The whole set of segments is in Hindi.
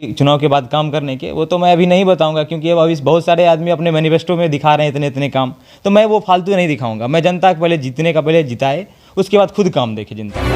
चुनाव के बाद काम करने के, वो तो मैं अभी नहीं बताऊंगा, क्योंकि अब अभी बहुत सारे आदमी अपने मैनिफेस्टो में दिखा रहे हैं इतने इतने काम, तो मैं वो फालतू नहीं दिखाऊंगा। मैं जनता को पहले जीतने का पहले जिताए, उसके बाद खुद काम देखे जनता।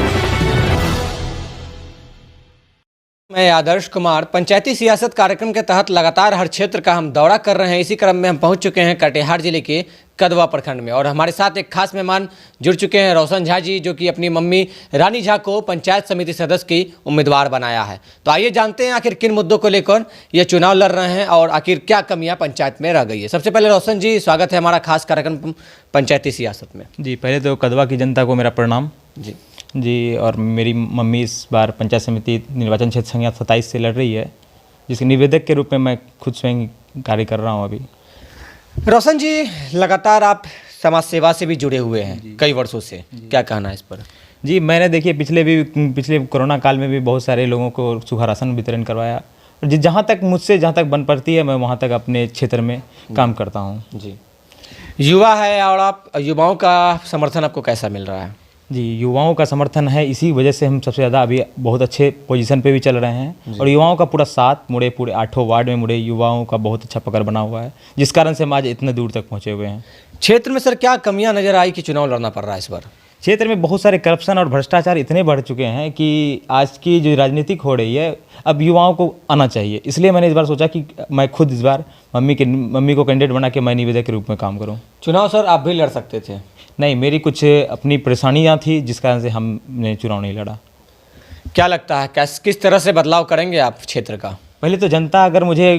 मैं आदर्श कुमार, पंचायती सियासत कार्यक्रम के तहत लगातार हर क्षेत्र का हम दौरा कर रहे हैं। इसी क्रम में हम पहुंच चुके हैं कटिहार जिले के कदवा प्रखंड में, और हमारे साथ एक खास मेहमान जुड़ चुके हैं, रोशन झा जी, जो कि अपनी मम्मी रानी झा को पंचायत समिति सदस्य की उम्मीदवार बनाया है। तो आइए जानते हैं आखिर किन मुद्दों को लेकर ये चुनाव लड़ रहे हैं और आखिर क्या कमियां पंचायत में रह गई है। सबसे पहले रोशन जी, स्वागत है हमारा खास कार्यक्रम पंचायती सियासत में। जी, पहले तो कदवा की जनता को मेरा प्रणाम जी। और मेरी मम्मी इस बार पंचायत समिति निर्वाचन क्षेत्र संख्या 27 से लड़ रही है, जिसके निवेदक के रूप में मैं खुद स्वयं कार्य कर रहा हूँ अभी। रोशन जी, लगातार आप समाज सेवा से भी जुड़े हुए हैं कई वर्षों से, क्या कहना है इस पर? जी, मैंने देखिए पिछले कोरोना काल में भी बहुत सारे लोगों को सूखा राशन वितरण करवाया, और जहाँ तक मुझसे जहाँ तक बन पड़ती है मैं वहाँ तक अपने क्षेत्र में काम करता हूँ जी। युवा है और आप युवाओं का समर्थन आपको कैसा मिल रहा है? जी, युवाओं का समर्थन है, इसी वजह से हम सबसे ज़्यादा अभी बहुत अच्छे पोजीशन पे भी चल रहे हैं, और युवाओं का पूरा साथ पूरे 8 वार्ड में मुड़े युवाओं का बहुत अच्छा पकड़ बना हुआ है, जिस कारण से हम आज इतने दूर तक पहुँचे हुए हैं। क्षेत्र में सर क्या कमियां नजर आई कि चुनाव लड़ना पड़ रहा है इस बार? क्षेत्र में बहुत सारे करप्शन और भ्रष्टाचार इतने बढ़ चुके हैं कि आज की जो राजनीतिक हो रही है, अब युवाओं को आना चाहिए। इसलिए मैंने इस बार सोचा कि मैं खुद इस बार मम्मी को कैंडिडेट बना के मैं निवेदक के रूप में काम करूं। चुनाव सर आप भी लड़ सकते थे? नहीं, मेरी कुछ अपनी परेशानियां थी, जिस कारण से हमने चुनाव नहीं लड़ा। क्या लगता है किस तरह से बदलाव करेंगे आप क्षेत्र का? पहले तो जनता अगर मुझे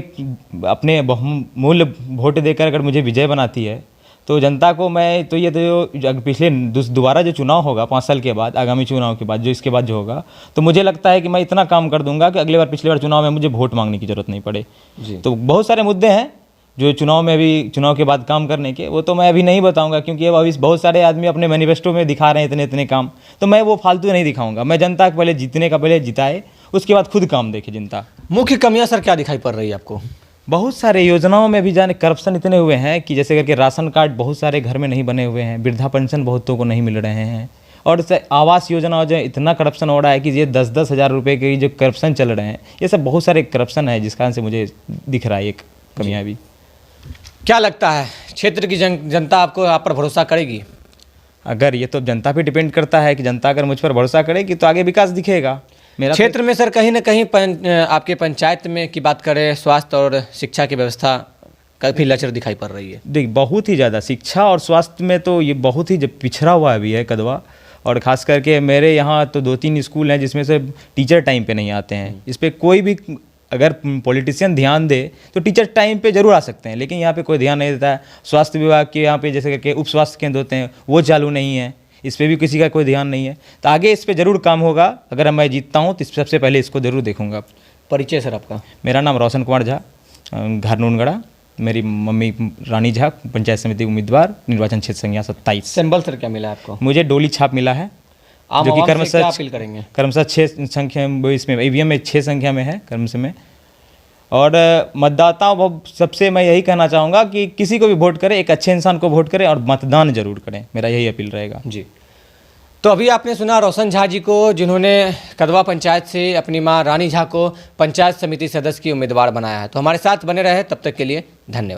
अपने बहुमूल्य वोट देकर अगर मुझे विजय बनाती है, तो जनता को मैं तो ये तो पिछले दोबारा जो चुनाव होगा 5 साल के बाद, आगामी चुनाव के बाद, जो इसके बाद जो होगा, तो मुझे लगता है कि मैं इतना काम कर दूंगा कि अगले बार पिछले बार चुनाव में मुझे वोट मांगने की जरूरत नहीं पड़े जी। तो बहुत सारे मुद्दे हैं जो चुनाव के बाद काम करने के, वो तो मैं अभी नहीं बताऊंगा, क्योंकि अब अभी बहुत सारे आदमी अपने मैनिफेस्टो में दिखा रहे हैं इतने इतने काम, तो मैं वो फालतू नहीं दिखाऊंगा। मैं जनता को पहले जीतने का पहले जिताए, उसके बाद खुद काम देखे जनता। मुख्य कमियां सर क्या दिखाई पड़ रही है आपको? बहुत सारे योजनाओं में भी जाने करप्शन इतने हुए हैं कि जैसे करके राशन कार्ड बहुत सारे घर में नहीं बने हुए हैं, वृद्धा पेंशन बहुतों को नहीं मिल रहे हैं, और आवास योजना जो इतना करप्शन हो रहा है कि ये 10-10 हज़ार रुपये के जो करप्शन चल रहे हैं, ये सब बहुत सारे करप्शन है, जिस कारण से मुझे दिख रहा है एक कमियाँ भी। क्या लगता है क्षेत्र की जनता आपको आप पर भरोसा करेगी? अगर ये तो जनता पे डिपेंड करता है कि जनता अगर मुझ पर भरोसा करेगी तो आगे विकास दिखेगा मेरा। क्षेत्र में सर कहीं ना कहीं आपके पंचायत में की बात करें, स्वास्थ्य और शिक्षा की व्यवस्था काफ़ी लचर दिखाई पड़ रही है। देख, बहुत ही ज़्यादा शिक्षा और स्वास्थ्य में तो ये बहुत ही पिछड़ा हुआ भी है कदवा, और ख़ास करके मेरे यहाँ तो 2-3 स्कूल हैं जिसमें से टीचर टाइम पे नहीं आते हैं। इस पर कोई भी अगर पॉलिटिशियन ध्यान दे तो टीचर टाइम पे जरूर आ सकते हैं, लेकिन यहाँ पे कोई ध्यान नहीं देता है। स्वास्थ्य विभाग के यहाँ पे जैसे करके उप स्वास्थ्य केंद्र होते हैं, वो चालू नहीं है, इस पर भी किसी का कोई ध्यान नहीं है। तो आगे इस पर ज़रूर काम होगा, अगर मैं जीतता हूँ तो सबसे पहले इसको ज़रूर देखूंगा। परिचय सर आपका? मेरा नाम रोशन कुमार झा, घर नूनगढ़ा। मेरी मम्मी रानी झा, पंचायत समिति उम्मीदवार, निर्वाचन क्षेत्र संख्या 27। सिंबल सर क्या मिला आपको? मुझे डोली छाप मिला है, जो कि क्रमशः 6 संख्या इसमें ईवीएम में 6 संख्या में है क्रमशः में। और मतदाताओं सबसे मैं यही कहना चाहूँगा कि किसी को भी वोट करें, एक अच्छे इंसान को वोट करें और मतदान जरूर करें, मेरा यही अपील रहेगा जी। तो अभी आपने सुना रोशन झा जी को, जिन्होंने कदवा पंचायत से अपनी मां रानी झा को पंचायत समिति सदस्य की उम्मीदवार बनाया है। तो हमारे साथ बने रहे, तब तक के लिए धन्यवाद।